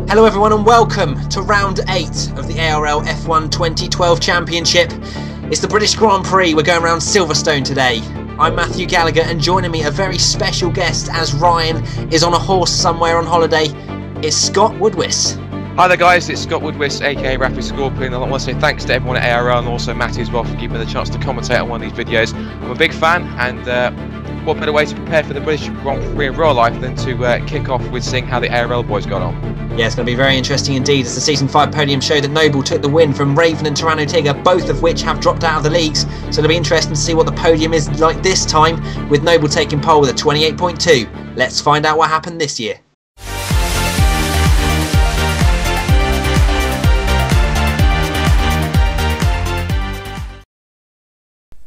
Hello everyone and welcome to round 8 of the ARL F1 2012 Championship. It's the British Grand Prix. We're going around Silverstone today. I'm Matthew Gallagher and joining me a very special guest as Ryan is on a horse somewhere on holiday. It's Scott Woodwiss. Hi there guys, it's Scott Woodwiss aka RapidScorpion, and I want to say thanks to everyone at ARL and also Matty as well for giving me the chance to commentate on one of these videos. I'm a big fan, and what better way to prepare for the British Grand Prix in real life than to kick off with seeing how the ARL boys got on. Yeah, it's going to be very interesting indeed, as the Season 5 podium showed that Noble took the win from Raven and Tyranno Tigger, both of which have dropped out of the leagues. So it'll be interesting to see what the podium is like this time, with Noble taking pole with a 28.2. Let's find out what happened this year.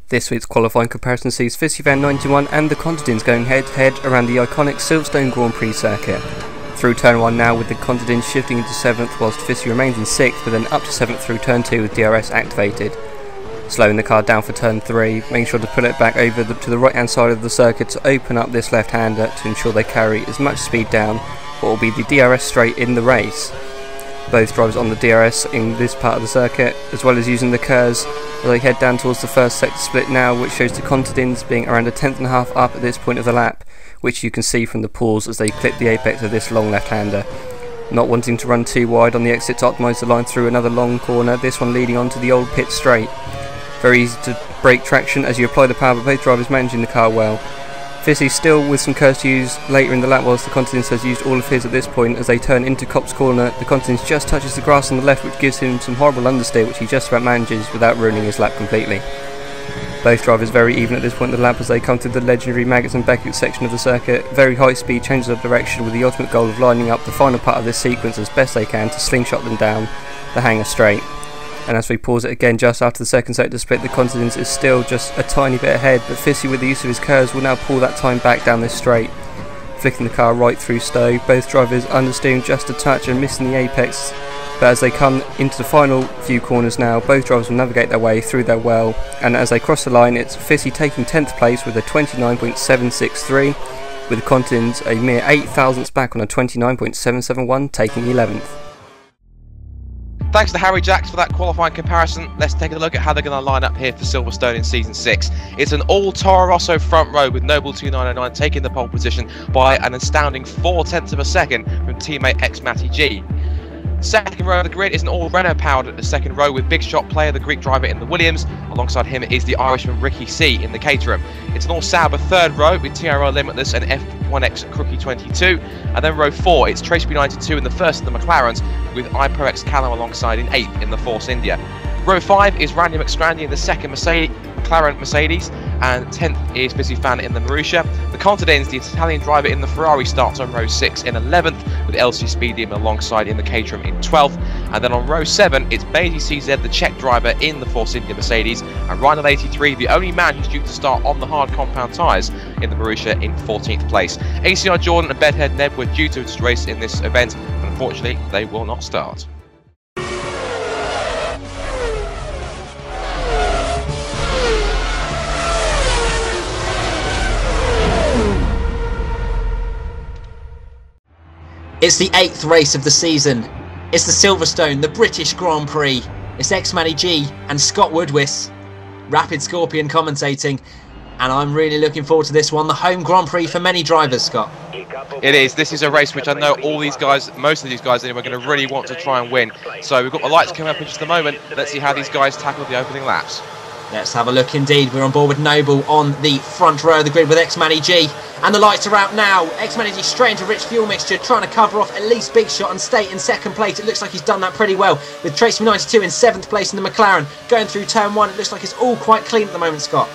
This week's qualifying comparison sees Fissy Van 91 and the Contadins going head-to-head around the iconic Silverstone Grand Prix circuit. Through turn 1 now, with the Contadins shifting into 7th whilst Fissy remains in 6th, but then up to 7th through turn 2 with DRS activated. Slowing the car down for turn 3, making sure to pull it back over to the right hand side of the circuit to open up this left-hander to ensure they carry as much speed down what will be the DRS straight in the race. Both drivers on the DRS in this part of the circuit, as well as using the curves as they head down towards the first sector split now, which shows the Contadins being around a 10.5 up at this point of the lap, which you can see from the pause as they clip the apex of this long left-hander. Not wanting to run too wide on the exit to optimise the line through another long corner, this one leading onto the old pit straight. Very easy to break traction as you apply the power, but both drivers managing the car well. Fissy still with some curves to use later in the lap, whilst the Contadins has used all of his at this point. As they turn into Copse Corner, the Contadins just touches the grass on the left, which gives him some horrible understeer, which he just about manages without ruining his lap completely. Both drivers very even at this point in the lap as they come to the legendary Maggots and Beckett section of the circuit. Very high speed changes of direction with the ultimate goal of lining up the final part of this sequence as best they can to slingshot them down the hanger straight. And as we pause it again just after the second sector split, the Contadins is still just a tiny bit ahead, but Fissy with the use of his curves will now pull that time back down this straight, flicking the car right through Stowe. Both drivers understeering just a touch and missing the apex, but as they come into the final few corners now, both drivers will navigate their way through their well, and as they cross the line, it's Fissy taking 10th place with a 29.763, with the Contadins a mere 8 thousandths back on a 29.771, taking 11th. Thanks to Harry Jacks for that qualifying comparison. Let's take a look at how they're going to line up here for Silverstone in Season 6. It's an all Toro Rosso front row with Noble 2909 taking the pole position by an astounding 0.4 of a second from teammate xMattyG. Second row of the grid is an all Renault powered second row with Big Shot player, the Greek driver in the Williams. Alongside him is the Irishman Ricky C in the Caterham. It's an all Sauber third row with TRL Limitless and F1X Crookie 22. And then row 4, it's Trace B92 in the first of the McLarens with iProX Callum alongside in 8th in the Force India. Row 5 is Randy McStrandy in the second McLaren Mercedes, and 10th is Fissy Fan in the Marussia. The Contadins, the Italian driver in the Ferrari, starts on row 6 in 11th, with LC Speedium alongside in the Caterham in 12th. And then on row 7, it's Mazy CZ, the Czech driver in the Force India Mercedes, and Ryan 83, the only man who's due to start on the hard compound tyres in the Marussia, in 14th place. ACR Jordan and Bedhead Neb were due to race in this event, but unfortunately they will not start. It's the 8th race of the season. It's the Silverstone, the British Grand Prix. It's xMattyG and Scott Woodwiss, RapidScorpion commentating, and I'm really looking forward to this one, the home Grand Prix for many drivers, Scott. It is. This is a race which I know all these guys, most of these guys anyway, are going to really want to try and win. So we've got the lights coming up in just a moment. Let's see how these guys tackle the opening laps. Let's have a look indeed. We're on board with Noble on the front row of the grid with xMattyG. And the lights are out now. xMattyG straight into rich fuel mixture, trying to cover off at least Big Shot and stay in second place. It looks like he's done that pretty well, with Trace 92 in 7th place in the McLaren. Going through turn 1, it looks like it's all quite clean at the moment, Scott.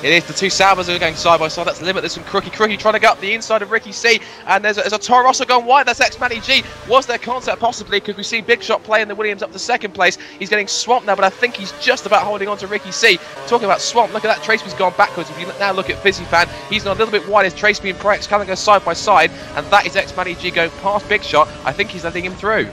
It is. The two Saubers are going side by side. That's Limitless and Crookie trying to get up the inside of Ricky C. And there's a Toro Rosso going wide. That's xMattyG. Was there contact possibly? Because we see Big Shot playing the Williams up to second place. He's getting swamped now, but I think he's just about holding on to Ricky C. Talking about swamp, look at that. Traceby's gone backwards. If you now look at Fissy Fan, he's gone a little bit wide as Traceby and Prex kind of go side by side. And that is xMattyG going past Big Shot. I think he's letting him through.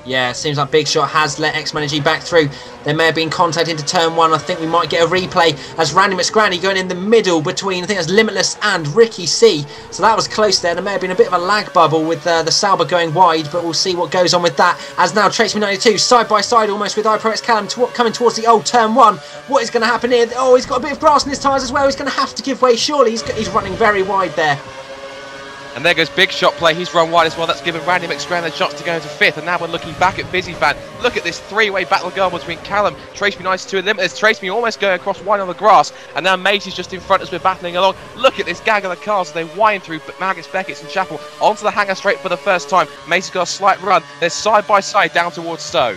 Yeah, seems like Big Shot has let xMattyG back through. There may have been contact into turn 1. I think we might get a replay as Randy McScrandy going in the middle between, I think that's Limitless and Ricky C. So that was close there. There may have been a bit of a lag bubble with the Sauber going wide, but we'll see what goes on with that. As now Traceman92 side by side almost with iProX Callum coming towards the old turn 1. What is going to happen here? Oh, he's got a bit of grass in his tyres as well. He's going to have to give way, surely. He's running very wide there. And there goes Big Shot play. He's run wide as well. That's given Randy McScrandy a chance to go into 5th. And now we're looking back at Fan. Look at this three-way battle going between Callum, Traceman92 and Limitless. Traceman almost going across wide on the grass. And now Mazy's just in front as we're battling along. Look at this gaggle of cars as they wind through Magus, Beckett's and Chapel onto the hanger straight for the first time. Mazy's got a slight run. They're side by side down towards Stowe.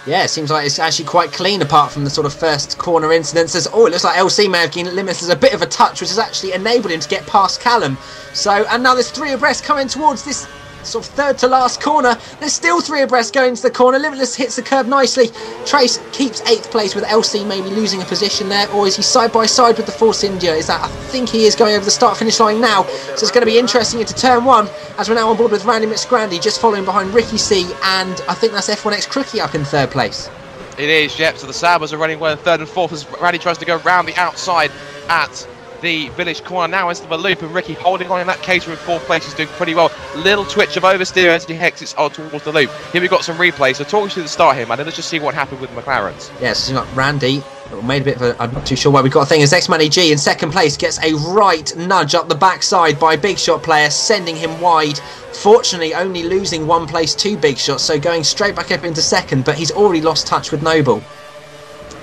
Yeah, it seems like it's actually quite clean apart from the sort of first corner incidences. Oh, it looks like LC may have given Limitless a bit of a touch, which has actually enabled him to get past Callum. So, and now there's 3 abreast coming towards this sort of third to last corner. There's still 3 abreast going to the corner. Limitless hits the curb nicely. Trace keeps 8th place with LC maybe losing a position there, or is he side by side with the Force India? Is that? I think he is going over the start finish line now. So it's going to be interesting into turn 1 as we're now on board with Randy McScrandy just following behind Ricky C, and I think that's F1 X360 up in 3rd place. It is, yep. So the Saubers are running well in 3rd and 4th as Randy tries to go round the outside at the village corner now into the loop, and Ricky holding on in that case in 4th place. He's doing pretty well. Little twitch of oversteer as he exits towards the loop. Here we've got some replays. So talking to the start here, man, and let's just see what happened with the McLarens. Yeah, so you've got Randy. Made a bit of a, I'm not too sure why we've got a thing as xMattyG in 2nd place gets a right nudge up the backside by Big Shot player, sending him wide. Fortunately only losing 1 place to Big Shot, so going straight back up into 2nd, but he's already lost touch with Noble.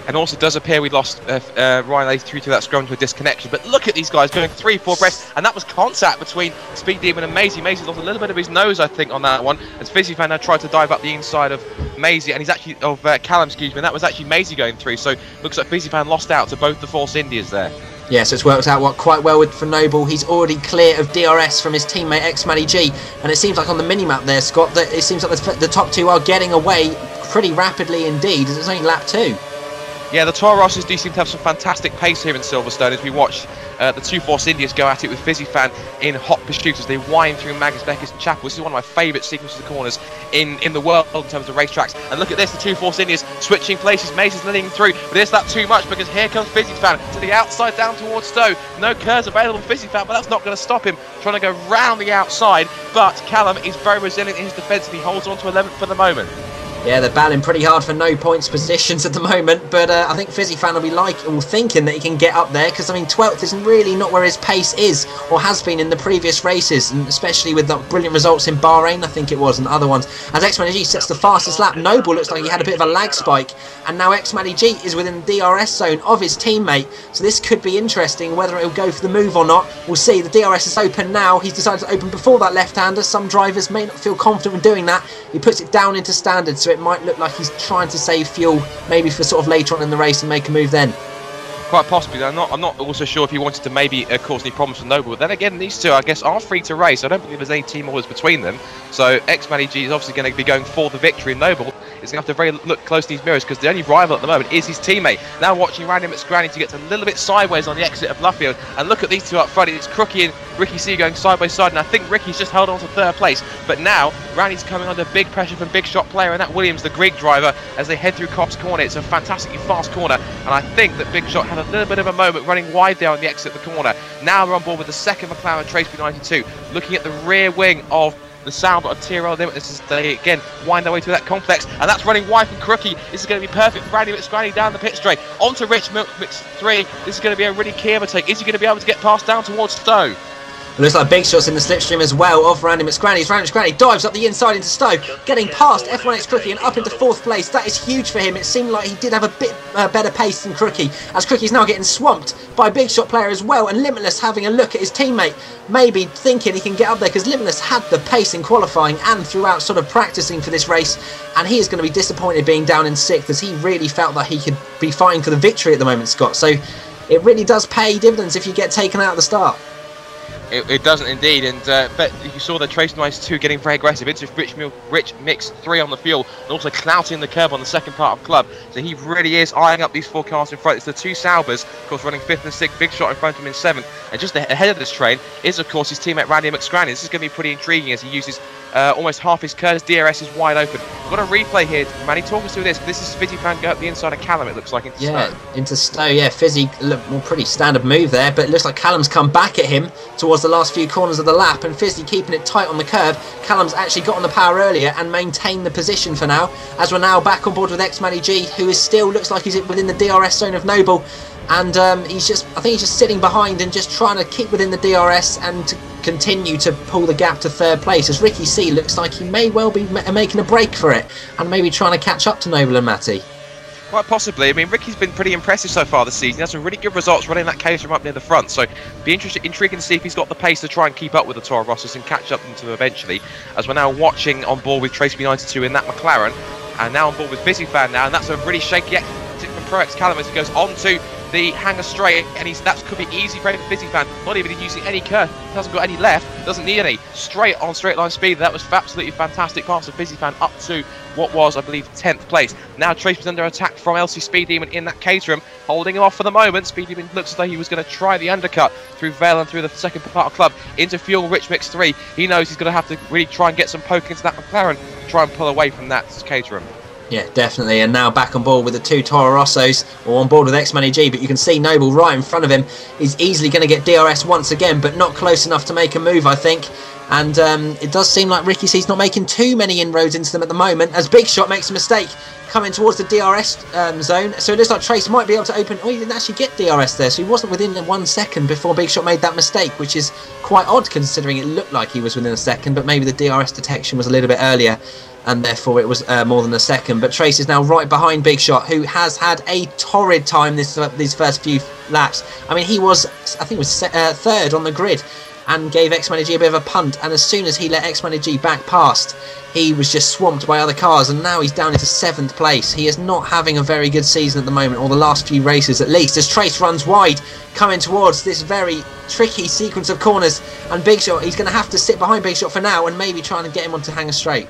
And also does appear we lost Ryan through to that scrum to a disconnection. But look at these guys going 3-4 abreast, and that was contact between Speed Demon and Mazy. Mazy's lost a little bit of his nose, I think, on that one. As Fan now tried to dive up the inside of Mazy, and he's actually Callum, excuse me, and that was actually Mazy going through. So looks like Fan lost out to both the Force Indias there. Yeah, so it's worked out quite well for Noble. He's already clear of DRS from his teammate xMattyG, and it seems like on the minimap there, Scott, that it seems like the top 2 are getting away pretty rapidly indeed, as it's only lap 2. Yeah, the Toro Rosses do seem to have some fantastic pace here in Silverstone as we watch the 2 Force Indias go at it with Fan in hot pursuit as they wind through Magus, Beckett's and Chapel. This is one of my favourite sequences of corners in the world in terms of racetracks. And look at this, the 2 Force Indias switching places. Macy's leading through, but is that too much? Because here comes Fan to the outside down towards Stowe. No curves available for Fan, but that's not going to stop him trying to go round the outside. But Callum is very resilient in his defence and he holds on to 11th for the moment. Yeah, they're battling pretty hard for no points positions at the moment, but I think Fan will be thinking that he can get up there, because I mean 12th is really not where his pace is or has been in the previous races, and especially with the brilliant results in Bahrain, I think it was, and other ones. As xMattyG sets the fastest lap, Noble looks like he had a bit of a lag spike, and now xMattyG is within the DRS zone of his teammate, so this could be interesting whether it'll go for the move or not. We'll see. The DRS is open now. He's decided to open before that left-hander. Some drivers may not feel confident in doing that. He puts it down into standard, so it might look like he's trying to save fuel maybe for sort of later on in the race and make a move then. Quite possibly. I'm not also sure if he wanted to maybe cause any problems for Noble. But then again, these two, I guess, are free to race. I don't believe there's any team orders between them. So xMattyG is obviously going to be going for the victory. Noble is going to have to look close to these mirrors because the only rival at the moment is his teammate. Now watching Randy McScrandy to get a little bit sideways on the exit of Luffield. And look at these two up front. It's Crookie and Ricky C going side by side. And I think Ricky's just held on to 3rd place. But now Randy's coming under big pressure from Big Shot player and that Williams, the Greek driver, as they head through Cobb's Corner. It's a fantastically fast corner. And I think that Big Shot had a little bit of a moment running wide there on the exit of the corner. Now we're on board with the 2nd McLaren Traceman92, looking at the rear wing of the Sauber of ARL Limitless as they again wind their way through that complex, and that's running wide from Crookie. This is going to be perfect for Randy McScrandy down the pit straight onto Rich Mix 3. This is going to be a really key overtake. Is he going to be able to get past down towards Stowe? It looks like Big Shot's in the slipstream as well of Randy McScrandy. Randy McScrandy dives up the inside into Stowe, getting past F1 X360 and up into 4th place. That is huge for him. It seemed like he did have a bit better pace than Crookie, as Crookie's now getting swamped by Big Shot player as well, and Limitless having a look at his teammate, maybe thinking he can get up there, because Limitless had the pace in qualifying and throughout sort of practicing for this race, and he is going to be disappointed being down in 6th, as he really felt that he could be fighting for the victory at the moment, Scott. So it really does pay dividends if you get taken out at the start. It doesn't indeed, and but you saw the Traceman92 getting very aggressive into Rich Mix 3 on the fuel, and also clouting the curb on the 2nd part of Club. So he really is eyeing up these 4 cars in front. It's the 2 Saubers, of course, running 5th and 6th, Big Shot in front of him in 7th, and just ahead of this train is, of course, his teammate Randy McScrandy. This is going to be pretty intriguing as he uses almost half his curves. DRS is wide open. Got a replay here. Manny, talk us through this. This is Fizzy fan go up the inside of Callum, it looks like, into Stowe. Into Stowe, yeah. Fizzy, look, well, pretty standard move there, but it looks like Callum's come back at him towards the last few corners of the lap, and Fizzy keeping it tight on the curb. Callum's actually got on the power earlier and maintained the position for now, as we're now back on board with xMattyG, who is still, looks like he's within the DRS zone of Noble. And I think he's just sitting behind and just trying to keep within the DRS and to continue to pull the gap to third place, as Ricky C looks like he may well be making a break for it and maybe trying to catch up to Noble and Matty. Quite possibly. I mean, Ricky's been pretty impressive so far this season. He has some really good results running that case from up near the front. So, be intriguing to see if he's got the pace to try and keep up with the Toro Rossos and catch up to them eventually. As we're now watching on board with Trace B92 in that McLaren, and now on board with Fizzy fan now, and that's a really shaky exit from Pro X Callum as he goes on to the hanger straight, and that could be easy for a Fizzy fan. Not even using any curve, hasn't got any left, doesn't need any. Straight on straight line speed. That was absolutely fantastic pass of Fizzy fan up to what was, I believe, 10th place. Now Trace was under attack from LC Speed Demon in that caterham, holding him off for the moment. Speed Demon looks as though he was going to try the undercut through Vale and through the second part of club into Fuel Rich Mix 3. He knows he's going to have to really try and get some poke into that McLaren to try and pull away from that caterham. Yeah, definitely, and now back on board with the two Toro Rossos, or on board with xMattyG, but you can see Noble right in front of him. He's easily going to get DRS once again, but not close enough to make a move, I think. And it does seem like Ricky C's not making too many inroads into them at the moment, as Big Shot makes a mistake coming towards the DRS zone. So it looks like Trace might be able to open... Oh, he didn't actually get DRS there, so he wasn't within 1 second before Big Shot made that mistake, which is quite odd considering it looked like he was within a second, but maybe the DRS detection was a little bit earlier, and therefore it was more than a second. But Trace is now right behind Big Shot, who has had a torrid time these first few laps. I mean, he was, I think, third on the grid and gave xMattyG a bit of a punt, and as soon as he let xMattyG back past, he was just swamped by other cars, and now he's down into 7th place. He is not having a very good season at the moment, or the last few races at least, as Trace runs wide, coming towards this very tricky sequence of corners, and Big Shot, he's going to have to sit behind Big Shot for now and maybe trying to get him onto hanger straight.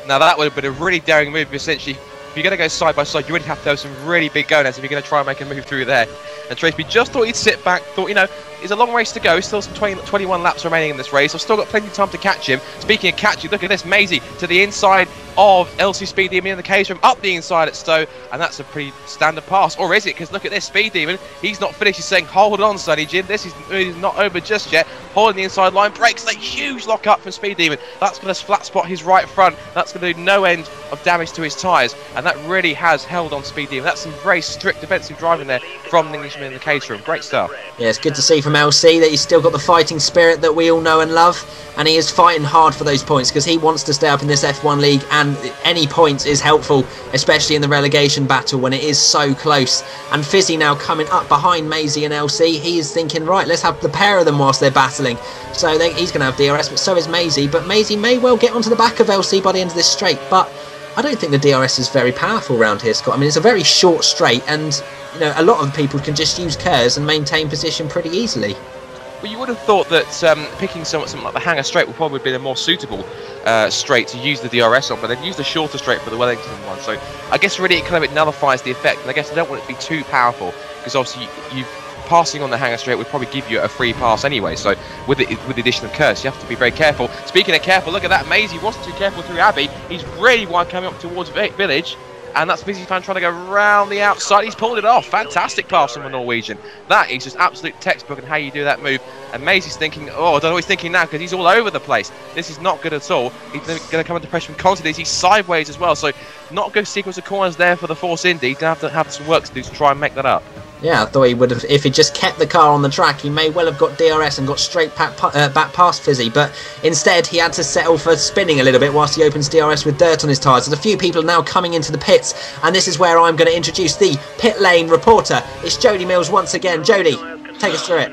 Now that would have been a really daring move, essentially. If you're going to go side by side, you really have to have some really big go-nets if you're going to try and make a move through there. And Trace, we just thought he'd sit back, thought, you know, it's a long race to go, still some 21 laps remaining in this race. I've still got plenty of time to catch him. Speaking of catching, look at this, Mazy to the inside of LC Speed Demon in the case from up the inside at Stowe, and that's a pretty standard pass. Or is it? Because look at this, Speed Demon, he's not finished, he's saying, hold on, Sonny Jim, this is not over just yet. Holding the inside line, breaks a huge lock up from Speed Demon. That's going to flat spot his right front. That's going to do no end of damage to his tyres, and that really has held on Speed Demon. That's some very strict defensive driving there from the Englishman in the caterham. Great stuff. Yeah, it's good to see from LC that he's still got the fighting spirit that we all know and love, and he is fighting hard for those points because he wants to stay up in this F1 League, and any points is helpful, especially in the relegation battle when it is so close. And Fizzy now coming up behind Mazy and LC. He is thinking, right, let's have the pair of them whilst they're battling. So he's going to have DRS, but so is Mazy. But Mazy may well get onto the back of LC by the end of this straight, but I don't think the DRS is very powerful around here, Scott. I mean, it's a very short straight, and you know, a lot of people can just use curves and maintain position pretty easily. Well, you would have thought that picking something like the hanger straight would probably be a more suitable straight to use the DRS on, but they've used a shorter straight for the Wellington one. So I guess really it nullifies the effect, and I guess I don't want it to be too powerful, because obviously you've passing on the hanger straight would probably give you a free pass anyway. So with the addition of curves, you have to be very careful. Speaking of careful, look at that, Mazy wasn't too careful through Abbey. He's really wide coming up towards Village. And that's Fizzy fan trying to go round the outside. He's pulled it off. Fantastic pass from a Norwegian. That is just absolute textbook on how you do that move. And Mazy's thinking, oh, I don't know what he's thinking now, because he's all over the place. This is not good at all. He's going to come into pressure from contadins. He's sideways as well. So not good sequence of corners there for the Force Indy. He's going to have some work to do to try and make that up. Yeah, I thought he would have, if he just kept the car on the track, he may well have got DRS and got straight back past Fizzy, but instead he had to settle for spinning a little bit whilst he opens DRS with dirt on his tyres. There's a few people now coming into the pits, and this is where I'm going to introduce the pit lane reporter. It's Jody Mills once again. Jody, take us through it.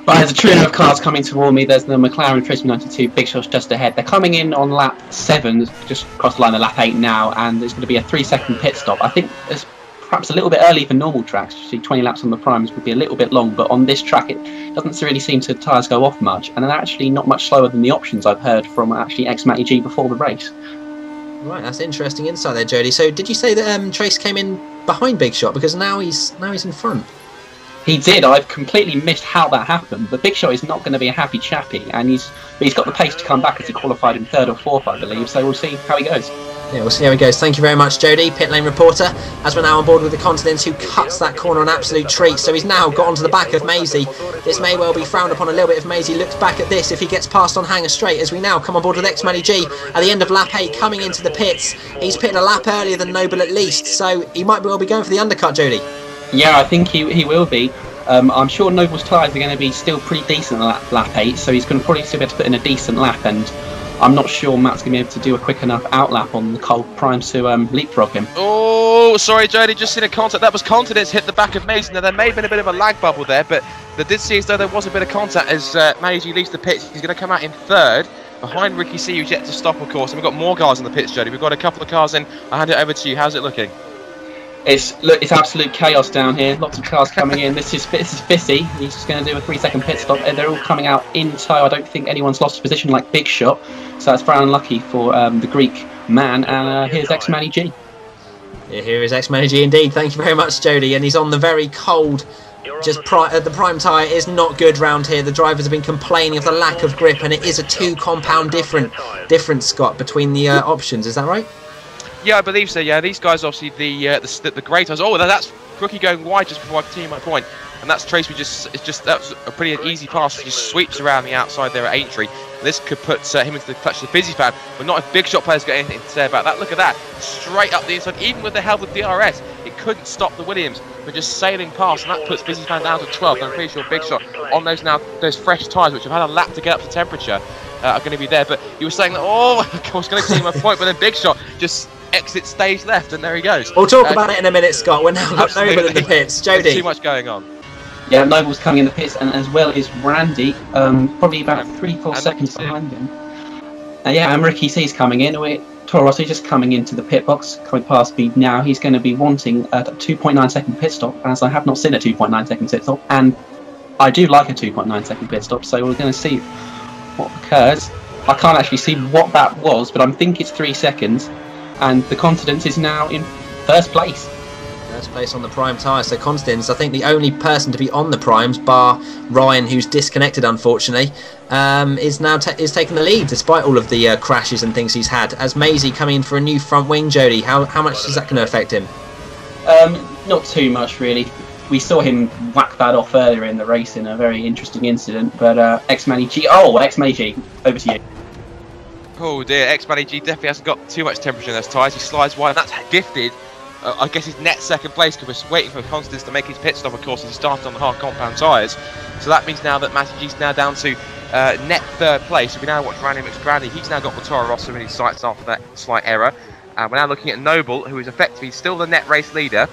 Right, there's a trio of cars coming toward me. There's the McLaren Trace B92, Big Shot's just ahead. They're coming in on lap 7, just across the line of lap 8 now, and there's going to be a 3-second pit stop. I think it's perhaps a little bit early for normal tracks. You see 20 laps on the primes would be a little bit long, but on this track it doesn't really seem to tyres go off much, and they're actually not much slower than the options I've heard from actually xMattyG before the race. Right, that's interesting insight there, Jody. So did you say that Trace came in behind Big Shot, because now he's in front? He did. I've completely missed how that happened, but Big Shot is not going to be a happy chappy, and he's got the pace to come back, as he qualified in 3rd or 4th, I believe, so we'll see how he goes. Yeah, we'll see how he goes. Thank you very much, Jody, pit lane reporter, as we're now on board with the Contadins, who cuts that corner an absolute treat. So he's now got onto the back of Mazy. This may well be frowned upon a little bit if Mazy looks back at this, if he gets past on Hanger Straight, as we now come on board with xMattyG at the end of lap 8, coming into the pits. He's pitted a lap earlier than Noble at least, so he might well be going for the undercut, Jody. Yeah, I think he will be. I'm sure Noble's tyres are going to be still pretty decent at lap 8, so he's going to probably still be able to put in a decent lap, and I'm not sure Matt's going to be able to do a quick enough outlap on the cold primes to leapfrog him. Oh, sorry, Jody, just seen a contact. That was Contadins hit the back of Mazy. Now, there may have been a bit of a lag bubble there, but they did see as though there was a bit of contact as Mazy leaves the pits. He's going to come out in third, behind Ricky C, who's yet to stop, of course. And we've got more cars in the pits, Jody. We've got a couple of cars in. I'll hand it over to you. How's it looking? It's absolute chaos down here. Lots of cars coming in. This is Fissy. He's just going to do a 3-second pit stop. They're all coming out in tow. I don't think anyone's lost position like Big Shot, so that's very unlucky for the Greek man. And here's xMattyG. Yeah, here is xMattyG indeed. Thank you very much, Jody. And he's on the very cold. The prime tyre is not good round here. The drivers have been complaining of the lack of grip, and it is a 2 compound difference, Scott, between the options. Is that right? Yeah, I believe so. Yeah, these guys obviously the great ones. Oh, that's Rookie going wide just before I continue my point, and that's Tracy. That's a pretty easy pass. He just sweeps around the outside there at Aintree. This could put him into the clutch of the Fizzy fan, but not if Big Shot players got anything to say about that. Look at that, straight up the inside. Even with the help of DRS, it couldn't stop the Williams. We're just sailing past, and that puts Fizzy fan down to 12. And I'm pretty sure Big Shot on those fresh tyres, which have had a lap to get up to temperature, are going to be there. But you were saying that. Oh, I was going to continue my point, but then Big Shot just exit stage left, and there he goes. We'll talk about it in a minute, Scott. We're now got Noble in the pits. Jody. There's too much going on. Yeah, Noble's coming in the pits, and as well as Randy, probably about 3-4 seconds behind him. Yeah, and Ricky C's coming in. Toro Rosso just coming into the pit box, coming past me now. He's going to be wanting a 2.9 second pit stop, as I have not seen a 2.9 second pit stop, and I do like a 2.9 second pit stop, so we're going to see what occurs. I can't actually see what that was, but I think it's 3 seconds. And the Contadins is now in first place. First place on the prime tyre. So Contadins, I think the only person to be on the primes, bar Ryan, who's disconnected unfortunately, is taking the lead despite all of the crashes and things he's had. As Mazy coming in for a new front wing, Jody, how much is that going to affect him? Not too much really. We saw him whack that off earlier in the race in a very interesting incident. But xMattyG, xMattyG, over to you. Oh dear, xMattyG definitely hasn't got too much temperature in those tyres. He slides wide, and that's gifted. I guess his net second place, because we're waiting for Constance to make his pit stop, of course, as he started on the hard compound tyres. So that means now that MattyG's now down to net third place. So we now watch Randy McStrandy. He's now got Toro Rosso in his sights after that slight error. And we're now looking at Noble, who is effectively still the net race leader.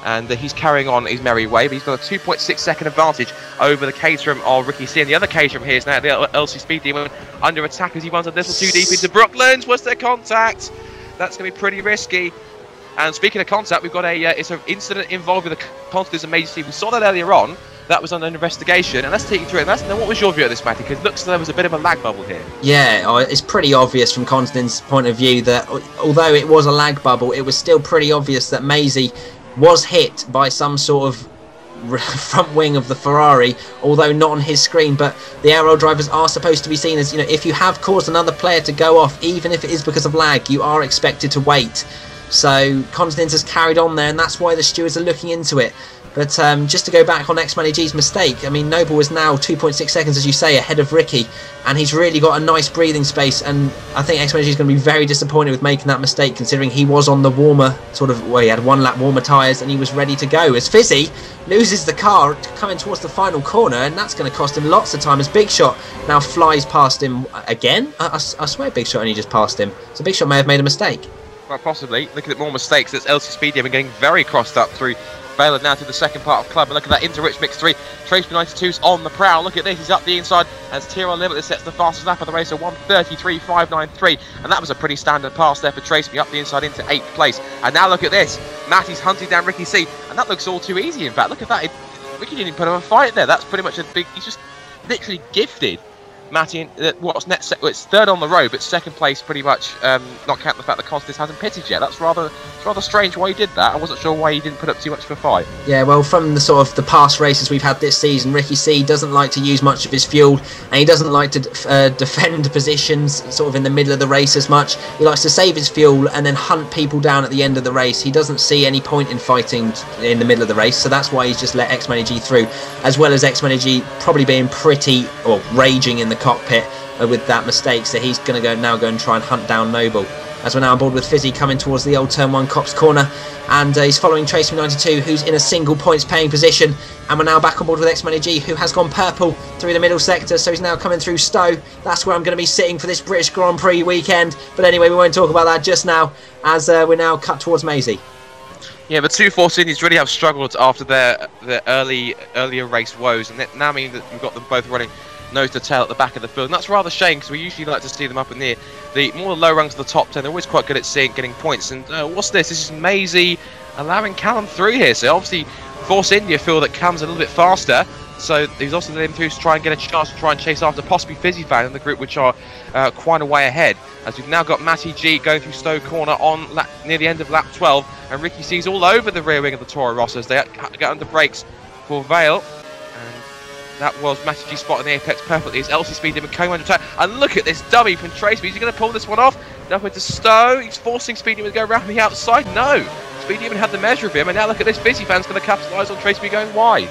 And he's carrying on his merry way, but he's got a 2.6 second advantage over the Caterham of Ricky C. And the other Caterham here is now the LC Speed Demon under attack as he runs a little too deep into Brooklands. What's their contact? That's going to be pretty risky. And speaking of contact, we've got it's an incident involving the Contadins and Mazy CZ. We saw that earlier on. That was under investigation, and let's take you through it. Now, what was your view of this, Matty? Because it looks like there was a bit of a lag bubble here. Yeah, it's pretty obvious from Contadins' point of view that although it was a lag bubble, it was still pretty obvious that Mazy was hit by some sort of front wing of the Ferrari, although not on his screen. But the ARL drivers are supposed to be seen as, if you have caused another player to go off, even if it is because of lag, you are expected to wait. So Contadins has carried on there, and that's why the stewards are looking into it. But just to go back on xMattyG's mistake, I mean, Noble is now 2.6 seconds, as you say, ahead of Ricky, and he's really got a nice breathing space, and I think xMattyG is going to be very disappointed with making that mistake, considering he was on the warmer, he had 1 lap warmer tyres, and he was ready to go. As Fizzy loses the car coming towards the final corner, and that's going to cost him lots of time, as Big Shot now flies past him again. I swear Big Shot only just passed him, so Big Shot may have made a mistake. Well, possibly. Looking at more mistakes, that's LC Speed Demon getting very crossed up through Baylor now to the second part of club. And look at that into Rich Mix 3. Trace 92's on the prowl. Look at this, he's up the inside as Tyrrell Limitless sets the fastest lap of the race, a 1:33.593. And that was a pretty standard pass there for Trace, up the inside into 8th place. And now look at this, Matty's hunting down Ricky C. And that looks all too easy, in fact. Look at that, Ricky didn't even put up a fight there. That's pretty much a big, he's just literally gifted Matty, what's next? It's third on the road, but second place pretty much. Not counting the fact that Constance hasn't pitted yet. It's rather strange why he did that. I wasn't sure why he didn't put up too much for 5. Yeah, well, from the sort of the past races we've had this season, Ricky C doesn't like to use much of his fuel, and he doesn't like to defend positions sort of in the middle of the race as much. He likes to save his fuel and then hunt people down at the end of the race. He doesn't see any point in fighting in the middle of the race, so that's why he's just let xMattyG through, as well as xMattyG probably being pretty or raging in the cockpit with that mistake, so he's going to go and try and hunt down Noble. As we're now on board with Fizzy coming towards the old turn 1 Cops corner, and he's following Traceman92, who's in a single points paying position, and we're now back on board with xMattyG, who has gone purple through the middle sector, so he's now coming through Stowe. That's where I'm going to be sitting for this British Grand Prix weekend, but anyway, we won't talk about that just now, as we're now cut towards Mazy. Yeah, the 2 Force Indies really have struggled after their earlier race woes, and that now means that we've got them both running nose to tail at the back of the field, and that's rather a shame because we usually like to see them up in the more low rungs of the top 10. They're always quite good at getting points. And what's this? This is Mazy allowing Callum through here. So obviously Force India feel that Callum's a little bit faster, so he's also letting him through to try and get a chance to try and chase after possibly Fizzy Fan in the group, which are quite a way ahead. As we've now got MattyG going through Stowe corner on near the end of lap 12, and Ricky C's all over the rear wing of the Toro Rosso as they get under brakes for Vale. That was MattyG spotting the apex perfectly. It's LC Speed him and coming under attack. And look at this dummy from Trace. Is he going to pull this one off? Up into Stowe. He's forcing Speedy to go around the outside. No. Speedy even had the measure of him. And now look at this. Fizzy Fan's going to capitalise on Trace going wide.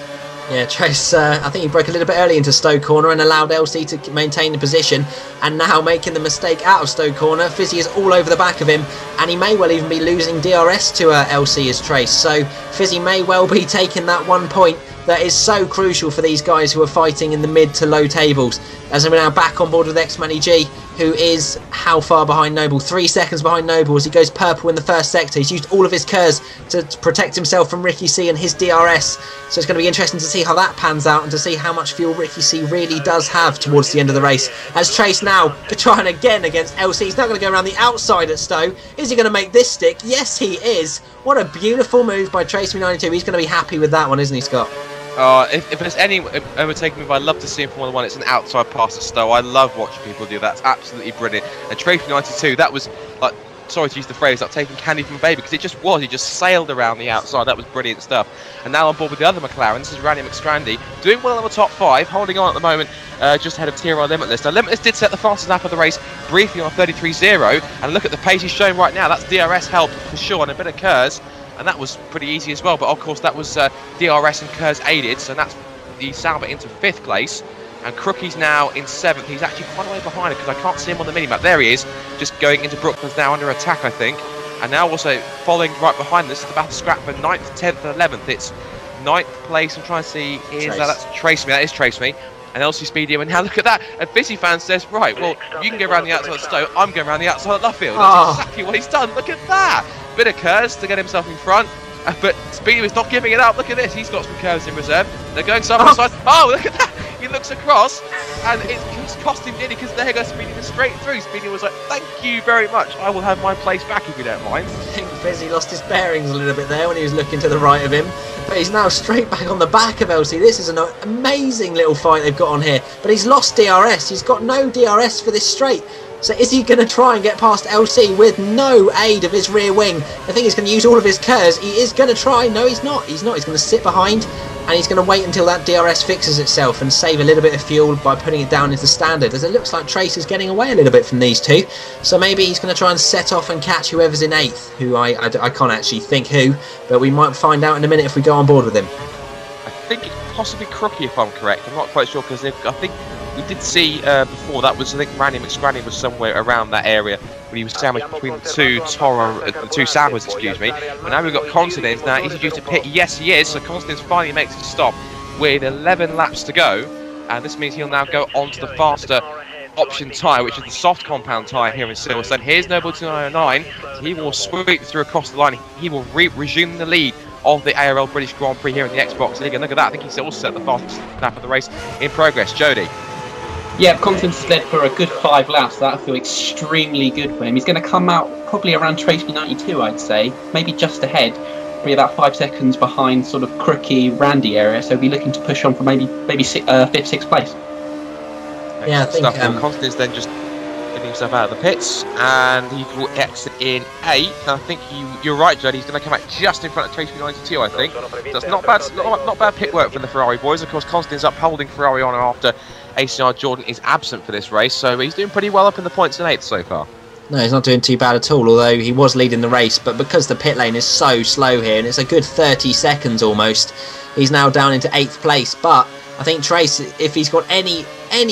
Yeah, Trace, I think he broke a little bit early into Stowe corner and allowed LC to maintain the position, and now making the mistake out of Stowe corner. Fizzy is all over the back of him, and he may well even be losing DRS to LC as Trace, so Fizzy may well be taking that 1 point that is so crucial for these guys who are fighting in the mid to low tables. As we're now back on board with xMattyG, who is how far behind Noble? 3 seconds behind Noble as he goes purple in the first sector. He's used all of his KERS to protect himself from Ricky C and his DRS. So it's going to be interesting to see how that pans out and to see how much fuel Ricky C really does have towards the end of the race. As Trace now trying again against LC. He's now going to go around the outside at Stowe. Is he going to make this stick? Yes, he is. What a beautiful move by Traceman92. He's going to be happy with that one, isn't he, Scott? If there's any overtaking move I love to see in Formula 1, it's an outside pass to Stowe. I love watching people do that. It's absolutely brilliant. And Trace92, that was like, sorry to use the phrase, like taking candy from a baby, because it just was. He just sailed around the outside. That was brilliant stuff. And now on board with the other McLaren. This is Randy McStrandy, doing well in the top 5, holding on at the moment, just ahead of TRI Limitless. Now Limitless did set the fastest lap of the race briefly on 33.0, and look at the pace he's showing right now. That's DRS help for sure, and a bit of KERS. And that was pretty easy as well, but of course that was DRS and KERS aided, so that's the Sauber into 5th place. And Crookie's now in 7th. He's actually quite a way behind it because I can't see him on the minimap. There he is, just going into Brooklands now under attack, I think. And now also following right behind this is the battle scrap for 9th, 10th, and 11th. It's 9th place. I'm trying to see, that's Trace Me, that is Trace Me. And LC Speedy, and now look at that. And Fizzy Fan says, right, well, you can go around the outside of Stowe, I'm going around the outside of Luffield. That's exactly what he's done. Look at that. Bit of KERS to get himself in front. But Speedy was not giving it up. Look at this. He's got some KERS in reserve. They're going side by side. Oh, look at that. He looks across, and it's cost him nearly because there goes Speedy straight through. Speedy was like, thank you very much. I will have my place back if you don't mind. I think Fizzy lost his bearings a little bit there when he was looking to the right of him. But he's now straight back on the back of LC. This is an amazing little fight they've got on here. But he's lost DRS. He's got no DRS for this straight. So is he going to try and get past LC with no aid of his rear wing? I think he's going to use all of his KERS. He is going to try. No, he's not. He's not. He's going to sit behind and he's going to wait until that DRS fixes itself and save a little bit of fuel by putting it down into standard, as it looks like Trace is getting away a little bit from these two. So maybe he's going to try and set off and catch whoever's in 8th, who I can't actually think who, but we might find out in a minute if we go on board with him. I think it's possibly Crookie, if I'm correct. I'm not quite sure because I think we did see before that was, I think Randy McScranny was somewhere around that area when he was sandwiched between the two Sours, excuse me. And now we've got Contadins. Now, is he due to pit? Yes, he is. So Contadins finally makes a stop with 11 laps to go. And this means he'll now go on to the faster option tyre, which is the soft compound tyre here in Silverstone. Here's Noble 209. He will sweep through across the line. He will resume the lead of the ARL British Grand Prix here in the Xbox League. And look at that. I think he's also set the fastest lap of the race in progress. Jody. Yeah, Constance led for a good 5 laps, so that'll feel extremely good for him. He's going to come out probably around Trace92, I'd say, maybe just ahead, probably about 5 seconds behind sort of Crookie, Randy area, so he'll be looking to push on for maybe 5th, 6th place. Yeah, I think Contadins then just getting himself out of the pits, and he will exit in 8th. I think you're right, Jed. He's going to come out just in front of Trace 92. I think that's not bad. Not bad pit work from the Ferrari boys. Of course, Contadins upholding Ferrari on after ACR Jordan is absent for this race, so he's doing pretty well up in the points in 8th so far. No, he's not doing too bad at all, although he was leading the race, but because the pit lane is so slow here, and it's a good 30 seconds almost, he's now down into 8th place. But I think Trace, if he's got any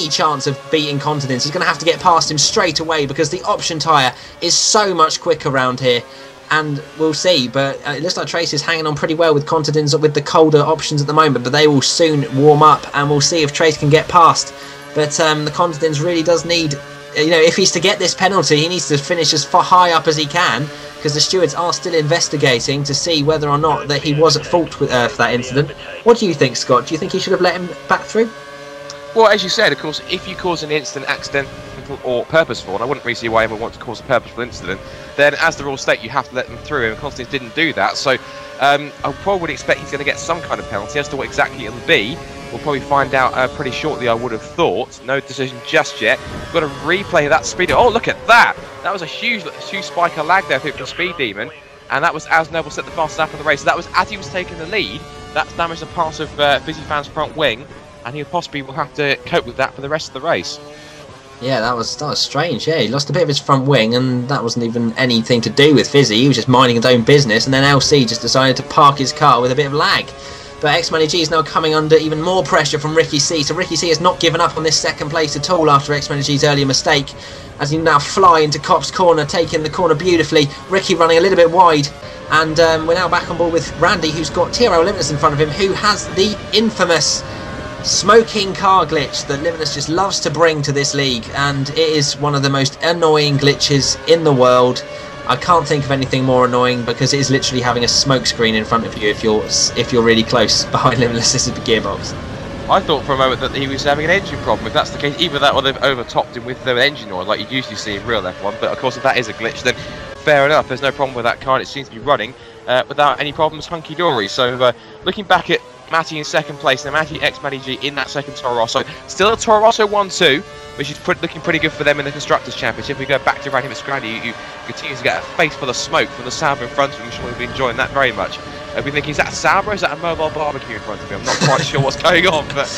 chance of beating Contadins, he's going to have to get past him straight away, because the option tyre is so much quicker around here. And we'll see, but it looks like Trace is hanging on pretty well with Contadins with the colder options at the moment, but they will soon warm up, and we'll see if Trace can get past. But the Contadins really does need, if he's to get this penalty, he needs to finish as far high up as he can, because the stewards are still investigating to see whether or not that he was at fault for that incident. What do you think, Scott? Do you think he should have let him back through? Well, as you said, of course, if you cause an incident accidental or purposeful, and I wouldn't really see why anyone wants to cause a purposeful incident, then as the rules state, you have to let them through, and Constantine didn't do that, so I probably would expect he's going to get some kind of penalty. As to what exactly it'll be, we'll probably find out pretty shortly, I would have thought. No decision just yet. We've got a replay of that speed. Oh, look at that! That was a huge spike of lag there from Speed Demon, and that was as Noble set the fastest lap of the race. So that was as he was taking the lead. That's damaged a part of Fizzy Fan's front wing, and he possibly will have to cope with that for the rest of the race. Yeah, that was strange. Yeah, he lost a bit of his front wing, and that wasn't even anything to do with Fizzy. He was just minding his own business, and then LC just decided to park his car with a bit of lag. But xMattyG is now coming under even more pressure from Ricky C. So Ricky C has not given up on this second place at all after xMattyG's earlier mistake, as he now fly into Cop's corner, taking the corner beautifully. Ricky running a little bit wide, and we're now back on board with Randy, who's got TRL Limitless in front of him, who has the infamous smoking car glitch that Limitless just loves to bring to this league, and it is one of the most annoying glitches in the world. I can't think of anything more annoying, because it is literally having a smoke screen in front of you if you're really close behind Limitless's gearbox. I thought for a moment that he was having an engine problem. If that's the case, either that or they've overtopped him with their engine oil, like you usually see in real F1. But of course, if that is a glitch, then fair enough. There's no problem with that car, and it seems to be running without any problems, hunky-dory. So looking back at Matty in second place, and Matty xMattyG in that second Toro Rosso. Still a Toro Rosso 1-2, which is looking pretty good for them in the Constructors' Championship. We go back to Randy McScrandy, who continues to get a face full of smoke from the Sauber in front of him. I'm sure he'll be enjoying that very much. We think, is that a Sauber or is that a mobile barbecue in front of him? I'm not quite sure what's going on, but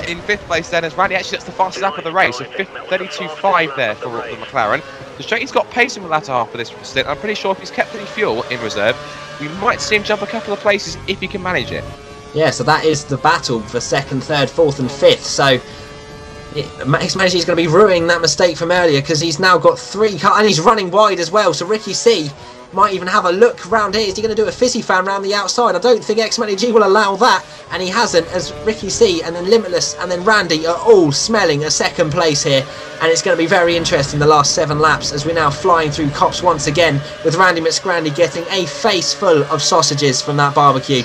in fifth place then, as Randy actually gets the fastest lap of the race, so 32.5 there for the McLaren. So straight he's got pace in the latter half of this stint. I'm pretty sure if he's kept any fuel in reserve, we might see him jump a couple of places if he can manage it. Yeah, so that is the battle for second, third, fourth and fifth. So xMattyG is going to be ruining that mistake from earlier, because he's now got 3 cars, and he's running wide as well. So Ricky C might even have a look round here. Is he going to do a Fizzy Fan round the outside? I don't think xMattyG will allow that, and he hasn't, as Ricky C and then Limitless and then Randy are all smelling a second place here. And it's going to be very interesting the last 7 laps, as we're now flying through Cops once again, with Randy McScrandy getting a face full of sausages from that barbecue.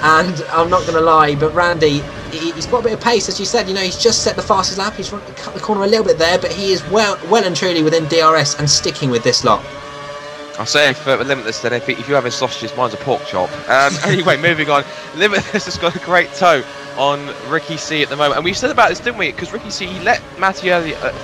And I'm not going to lie, but Randy, he's got a bit of pace, as you said. He's just set the fastest lap. He's cut the corner a little bit there, but he is well and truly within DRS and sticking with this lot. I'll say for Limitless then, if you're having sausages, mine's a pork chop. Anyway, moving on. Limitless has got a great toe on Ricky C at the moment, and we said about this, didn't we? Because Ricky C, he let Matty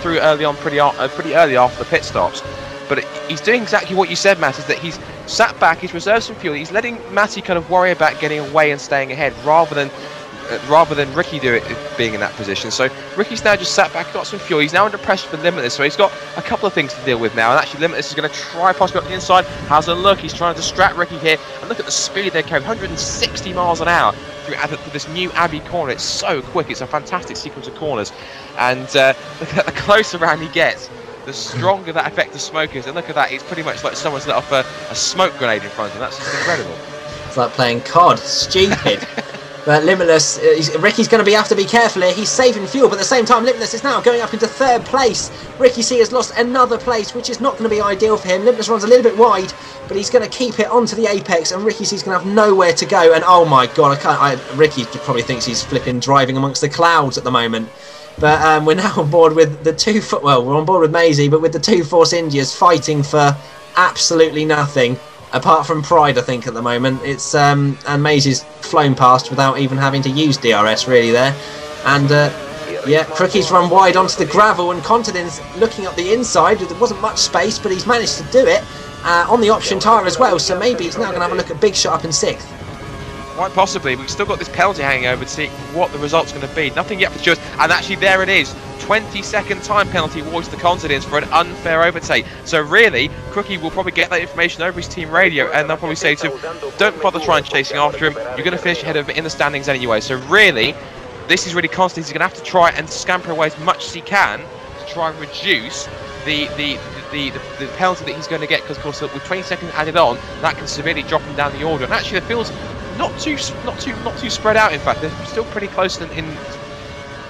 through early on, pretty early after the pit stops. But he's doing exactly what you said, Matt, is that he's sat back, he's reserved some fuel, he's letting Matty kind of worry about getting away and staying ahead, rather than Ricky being in that position. So Ricky's now just sat back, got some fuel, he's now under pressure for Limitless, so he's got a couple of things to deal with now, and actually Limitless is going to try possibly up the inside. How's a look? He's trying to distract Ricky here, and look at the speed they're carrying, 160 miles an hour through this new Abbey corner. It's so quick, it's a fantastic sequence of corners, and look at the closer around he gets, the stronger that effect of smoke is. And look at that, it's pretty much like someone's lit off a smoke grenade in front of him. That's just incredible. It's like playing COD. Stupid. But Limitless, Ricky's going to have to be careful here. He's saving fuel, but at the same time, Limitless is now going up into 3rd place. Ricky C has lost another place, which is not going to be ideal for him. Limitless runs a little bit wide, but he's going to keep it onto the apex, and Ricky C's going to have nowhere to go. And oh my god, Ricky probably thinks he's flipping driving amongst the clouds at the moment. But we're now on board with the we're on board with Mazy, but with the 2 Force Indias fighting for absolutely nothing, apart from pride, I think, at the moment. It's and Mazy's flown past without even having to use DRS really there. And Yeah, Crookie's run wide onto the gravel, and Contadins looking up the inside. There wasn't much space, but he's managed to do it on the option tyre as well, so maybe he's now going to have a look at Big Shot up in 6th. Quite possibly. We've still got this penalty hanging over to see what the result's going to be. Nothing yet for Stewards, and actually there it is. 20-second time penalty awards to the Contadins for an unfair overtake. So really, Crookie will probably get that information over his team radio, and they'll probably say to him, don't bother trying chasing after him, you're going to finish ahead of him in the standings anyway. So really, this is really Constantine. He's going to have to try and scamper away as much as he can to try and reduce the penalty that he's going to get, because of course with 20 seconds added on, that can severely drop him down the order. And actually the field's not too spread out. In fact, they're still pretty close in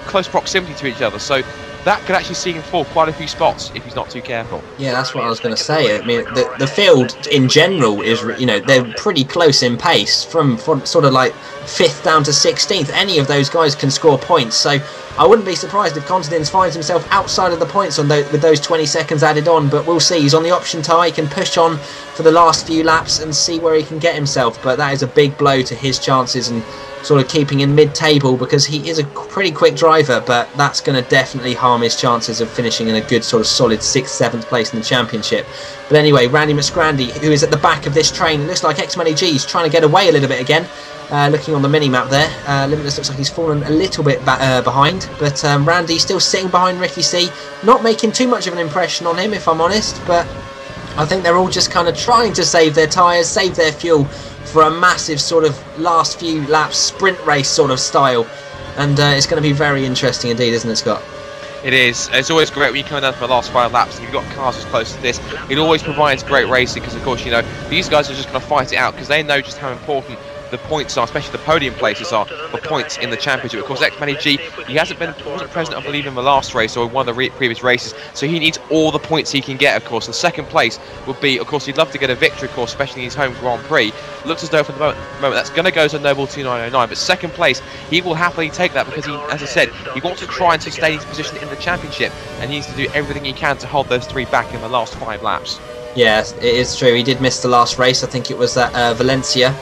close proximity to each other, so that could actually see him fall quite a few spots if he's not too careful. Yeah, that's what I was going to say. I mean, the field in general is, you know, they're pretty close in pace from sort of like 5th down to 16th. Any of those guys can score points, so I wouldn't be surprised if Contadins finds himself outside of the points on with those 20 seconds added on, but we'll see. He's on the option tie, he can push on for the last few laps and see where he can get himself, but that is a big blow to his chances and sort of keeping in mid-table, because he is a pretty quick driver, but that's going to definitely harm his chances of finishing in a good sort of solid 6th, 7th place in the championship. But anyway, Randy McScrandy, who is at the back of this train, it looks like xMattyG is trying to get away a little bit again. Looking on the mini-map there, Limitless looks like he's fallen a little bit behind, but Randy still sitting behind Ricky C, not making too much of an impression on him, if I'm honest, but I think they're all just kind of trying to save their tyres, save their fuel for a massive sort of last few laps sprint race sort of style, and it's going to be very interesting indeed, isn't it, Scott? It is. It's always great when you come down for the last 5 laps and you've got cars as close to this. It always provides great racing, because of course, you know, these guys are just going to fight it out because they know just how important the points are, especially the podium places are, for points in the championship. Of course, xMattyG, he wasn't present, I believe, in the last race or one of the previous races, so he needs all the points he can get, of course. And second place would be, of course, he'd love to get a victory, of course, especially in his home Grand Prix. Looks as though for the moment that's going to go to Noble 2909, but second place, he will happily take that, because he, as I said, he wants to try and sustain his position in the championship, and he needs to do everything he can to hold those 3 back in the last 5 laps. Yes, it is true. He did miss the last race. I think it was at Valencia,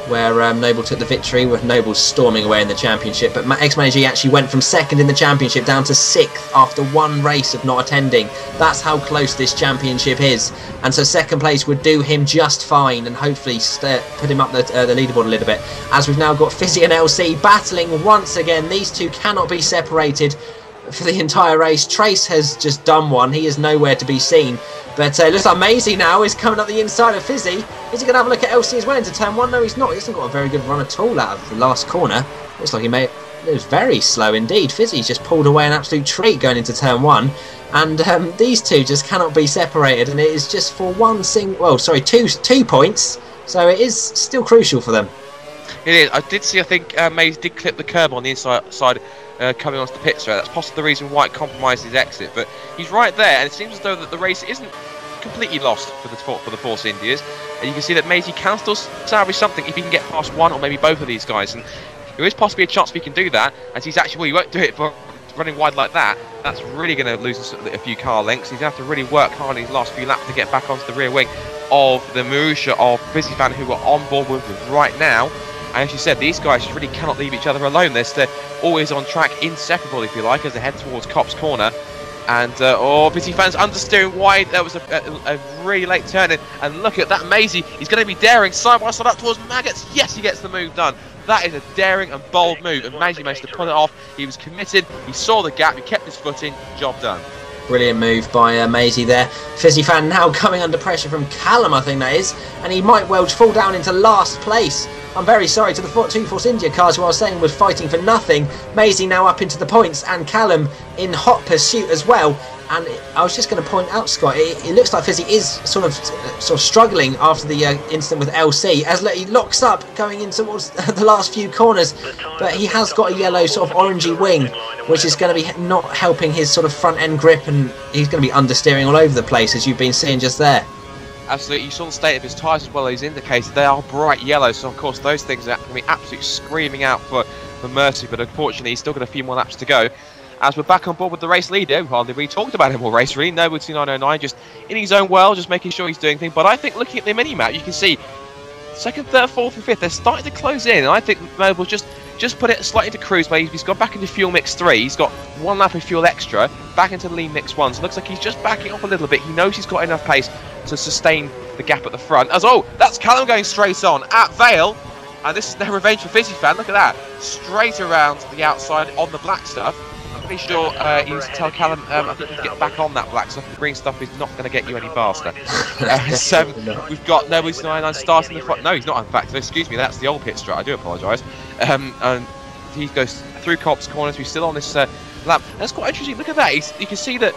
where Noble took the victory, with Noble storming away in the championship. But xMattyG actually went from 2nd in the championship down to 6th after 1 race of not attending. That's how close this championship is. And so second place would do him just fine, and hopefully put him up the leaderboard a little bit. As we've now got Fizzy and LC battling once again. These two cannot be separated for the entire race. Trace has just done one. He is nowhere to be seen. But it looks like Mazy now is coming up the inside of Fizzy. Is he going to have a look at LC as well into turn 1? No, he's not. He hasn't got a very good run at all out of the last corner. Looks like it was very slow indeed. Fizzy's just pulled away an absolute treat going into turn 1. And these two just cannot be separated. And it is just for two points. So it is still crucial for them. It is. I did see, I think Mazy did clip the curb on the inside coming onto the pit straight. That's possibly the reason why it compromised his exit, but he's right there, and it seems as though that the race isn't completely lost for the Force Indias, and you can see that Mazy can still salvage something if he can get past one or maybe both of these guys, and there is possibly a chance we can do that, as he's actually, well, he won't do it, but running wide like that, that's really going to lose a few car lengths. He's going to have to really work hard in his last few laps to get back onto the rear wing of the Marussia of Busy Van, who are on board with him right now. And as you said, these guys just really cannot leave each other alone. They're always on track, inseparable, if you like, as they head towards Copse Corner. And, Busy Van's understeering wide. There was a really late turn in. And look at that, Mazy. He's going to be daring side by side up towards Maggots. Yes, he gets the move done. That is a daring and bold move. And Mazy managed to pull it off. He was committed. He saw the gap. He kept his foot in. Job done. Brilliant move by Mazy there. Fizzy Fan now coming under pressure from Callum, I think that is, and he might well fall down into last place. I'm very sorry to the 2 Force India cars, who I was saying was fighting for nothing. Mazy now up into the points, and Callum in hot pursuit as well. And I was just going to point out, Scott, it looks like Fizzy is sort of struggling after the incident with LC, as he locks up going in towards the last few corners, but he has got a yellow sort of orangey wing, which is going to be not helping his sort of front end grip, and he's going to be understeering all over the place, as you've been seeing just there. Absolutely, you saw the state of his tyres as well as indicated. They are bright yellow, so of course those things are going to be absolutely screaming out for mercy, but unfortunately he's still got a few more laps to go. As we're back on board with the race leader, we hardly really talked about him all race really. Noble 2909 just in his own world, just making sure he's doing things. But I think looking at the mini-map, you can see second, third, fourth and fifth, they're starting to close in. And I think Noble's just just put it slightly to cruise, but he's gone back into fuel mix 3. He's got 1 lap of fuel extra, back into lean mix 1. So it looks like he's just backing off a little bit. He knows he's got enough pace to sustain the gap at the front. That's Callum going straight on at Vale. And this is no revenge for Fizzy Fan. Look at that. Straight around the outside on the black stuff. I'm pretty sure he needs to tell Callum, I think you get back on that black stuff. The green stuff is not going to get you any faster. So we've got Nobody's 99 starting the front. No, he's not, in fact. Excuse me, that's the old pit strat. I do apologise. And he goes through Cops corners. We're still on this lap. That's quite interesting. Look at that. You can see that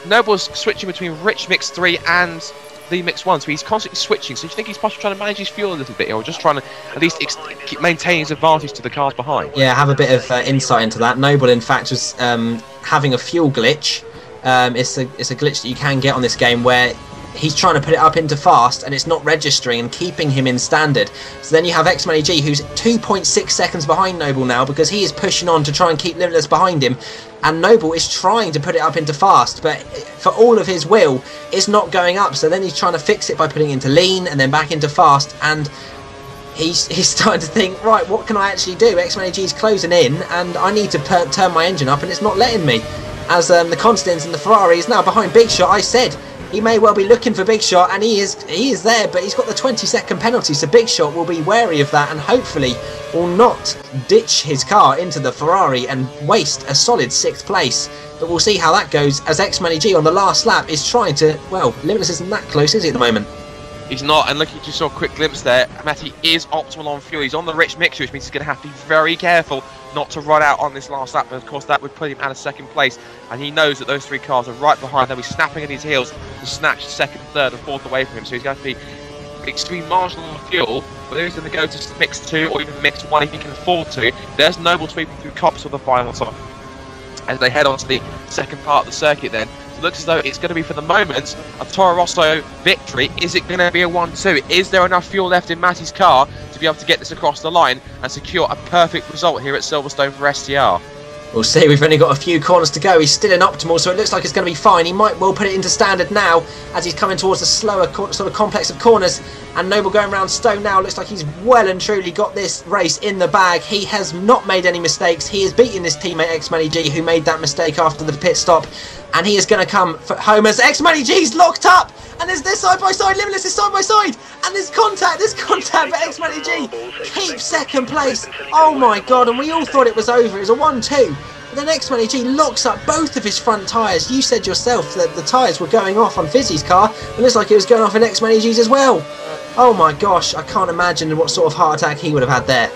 Noble's switching between Rich Mix 3 and the Mix 1, so he's constantly switching. So do you think he's possibly trying to manage his fuel a little bit, or just trying to at least keep maintain his advantage to the cars behind? Yeah, have a bit of insight into that. Noble, in fact, was having a fuel glitch. It's a glitch that you can get on this game where he's trying to put it up into fast and it's not registering and keeping him in standard. So then you have xMattyG, who's 2.6 seconds behind Noble now, because he is pushing on to try and keep Limitless behind him, and Noble is trying to put it up into fast, but for all of his will it's not going up. So then he's trying to fix it by putting it into lean and then back into fast, and he's starting to think, right, what can I actually do? xMattyG is closing in and I need to turn my engine up, and it's not letting me, as the Contadins and the Ferrari is now behind Big Shot. I said he may well be looking for Big Shot, and he is there, but he's got the 20-second penalty, so Big Shot will be wary of that and hopefully will not ditch his car into the Ferrari and waste a solid 6th place. But we'll see how that goes, as xMattyG on the last lap is trying to, well, Limitless isn't that close, is he, at the moment? He's not, and look, you just saw a quick glimpse there. Matty is optimal on fuel. He's on the rich mixture, which means he's going to have to be very careful not to run out on this last lap. But of course, that would put him at a 2nd place, and he knows that those 3 cars are right behind. They'll be snapping at his heels to snatch 2nd, 3rd, and 4th away from him. So he's going to be extremely marginal on fuel, whether he's going to go to mix 2 or even mix 1 if he can afford to. There's Noble sweeping through Cops for the final stop as they head on to the 2nd part of the circuit then. It looks as though it's going to be, for the moment, a Toro Rosso victory. Is it going to be a 1-2? Is there enough fuel left in Matty's car to be able to get this across the line and secure a perfect result here at Silverstone for STR? We'll see. We've only got a few corners to go. He's still in optimal, so it looks like it's going to be fine. He might well put it into standard now as he's coming towards the slower sort of complex of corners. And Noble going around Stone now. Looks like he's well and truly got this race in the bag. He has not made any mistakes. He is beating his teammate xMattyG, who made that mistake after the pit stop. And he is going to come for home as xMattyG's locked up. And there's this side by side, Limitless is side by side, and there's contact for xMattyG keeps 2nd place. Oh my god, and we all thought it was over. It was a 1-2. But then xMattyG locks up both of his front tyres. You said yourself that the tyres were going off on Fizzy's car. It looks like it was going off in xMattyG's as well. Oh my gosh, I can't imagine what sort of heart attack he would have had there.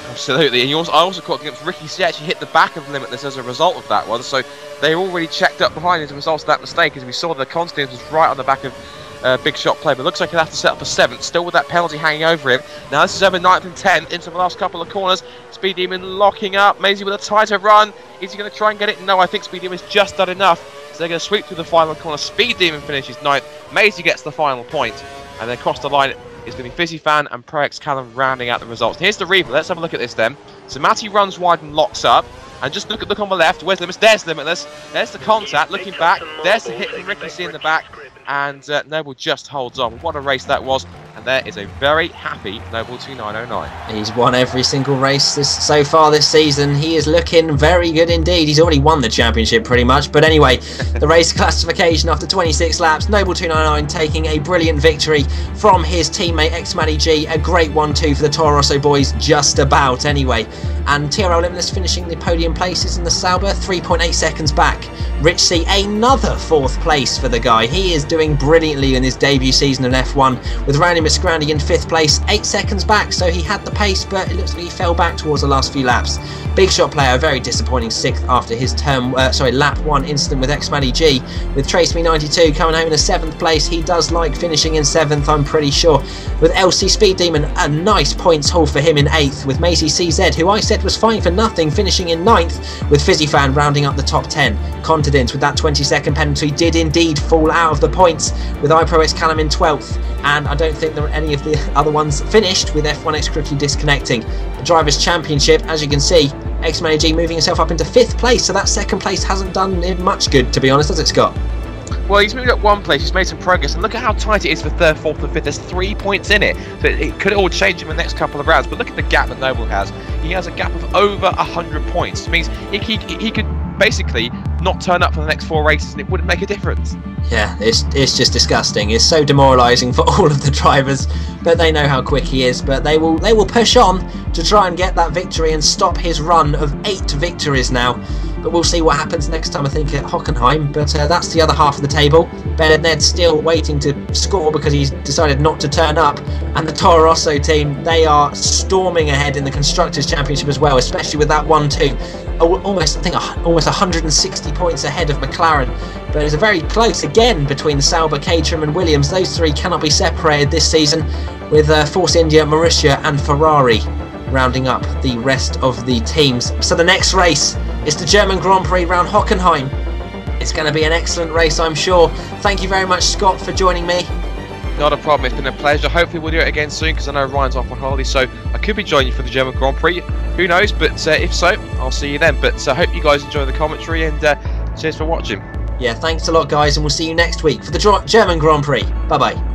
Absolutely, and I also caught against Ricky C actually hit the back of Limitless as a result of that one, so they already checked up behind as a result of that mistake, as we saw the Constantine was right on the back of Big Shot play, but looks like he'll have to set up a 7th, still with that penalty hanging over him. Now this is over 9th and 10th into the last couple of corners. Speed Demon locking up, Mazy with a tighter run. Is he going to try and get it? No, I think Speed Demon's just done enough, so they're going to sweep through the final corner. Speed Demon finishes 9th, Mazy gets the final point, and then across the line it's going to be Fizzy Fan and Pro X Callum rounding out the results. Here's the replay. Let's have a look at this then. So Matty runs wide and locks up, and just look on the left. Where's Limitless? There's Limitless. There's the contact. Looking back. There's the hit from Ricky C in the back, and Noble just holds on. What a race that was, and there is a very happy Noble 2909. He's won every single race so far this season. He is looking very good indeed. He's already won the championship pretty much. But anyway, the race classification after 26 laps, Noble 299 taking a brilliant victory from his teammate xMattyG. A great 1-2 for the Toro Rosso boys, just about anyway. And TRL Limitless finishing the podium places in the Sauber, 3.8 seconds back. Rich C, another 4th place for the guy. He is doing brilliantly in his debut season in F1, with Randy Miscrandy in 5th place, 8 seconds back, so he had the pace, but it looks like he fell back towards the last few laps. Big Shot player, a very disappointing 6th after his lap 1 incident with xMattyG, with TraceMe92 coming home in a 7th place. He does like finishing in 7th, I'm pretty sure. With LC Speed Demon, a nice points haul for him in 8th, with Mazy CZ, who I said was fine for nothing, finishing in 9th, with Fizzy Fan rounding up the top 10. Contadins, with that 20-second penalty, did indeed fall out of the points, with iProX Callum in 12th, and I don't think there were any of the other ones finished, with F1X quickly disconnecting. The Drivers' Championship, as you can see, xMattyG moving himself up into 5th place, so that 2nd place hasn't done him much good, to be honest, has it, Scott? Well, he's moved up one place, he's made some progress, and look at how tight it is for 3rd, 4th and 5th. There's 3 points in it, so it could all change in the next couple of rounds. But look at the gap that Noble has. He has a gap of over 100 points. It means he could basically not turn up for the next 4 races and it wouldn't make a difference. Yeah, it's just disgusting. It's so demoralising for all of the drivers, but they know how quick he is. But they will push on to try and get that victory and stop his run of 8 victories now. But we'll see what happens next time, I think, at Hockenheim. But that's the other half of the table. Ben and Ned's still waiting to score because he's decided not to turn up. And the Toro Rosso team, they are storming ahead in the Constructors' Championship as well, especially with that 1-2. Almost 160 points ahead of McLaren. But it's a very close again between Sauber, Caterham and Williams. Those 3 cannot be separated this season, with Force India, Marussia and Ferrari rounding up the rest of the teams. So the next race is the German Grand Prix round Hockenheim. It's going to be an excellent race, I'm sure. Thank you very much, Scott, for joining me. Not a problem, it's been a pleasure. Hopefully we'll do it again soon, because I know Ryan's off on holiday, so I could be joining you for the German Grand Prix. Who knows, but if so, I'll see you then. But I hope you guys enjoy the commentary, and cheers for watching. Yeah, thanks a lot, guys, and we'll see you next week for the German Grand Prix. Bye-bye.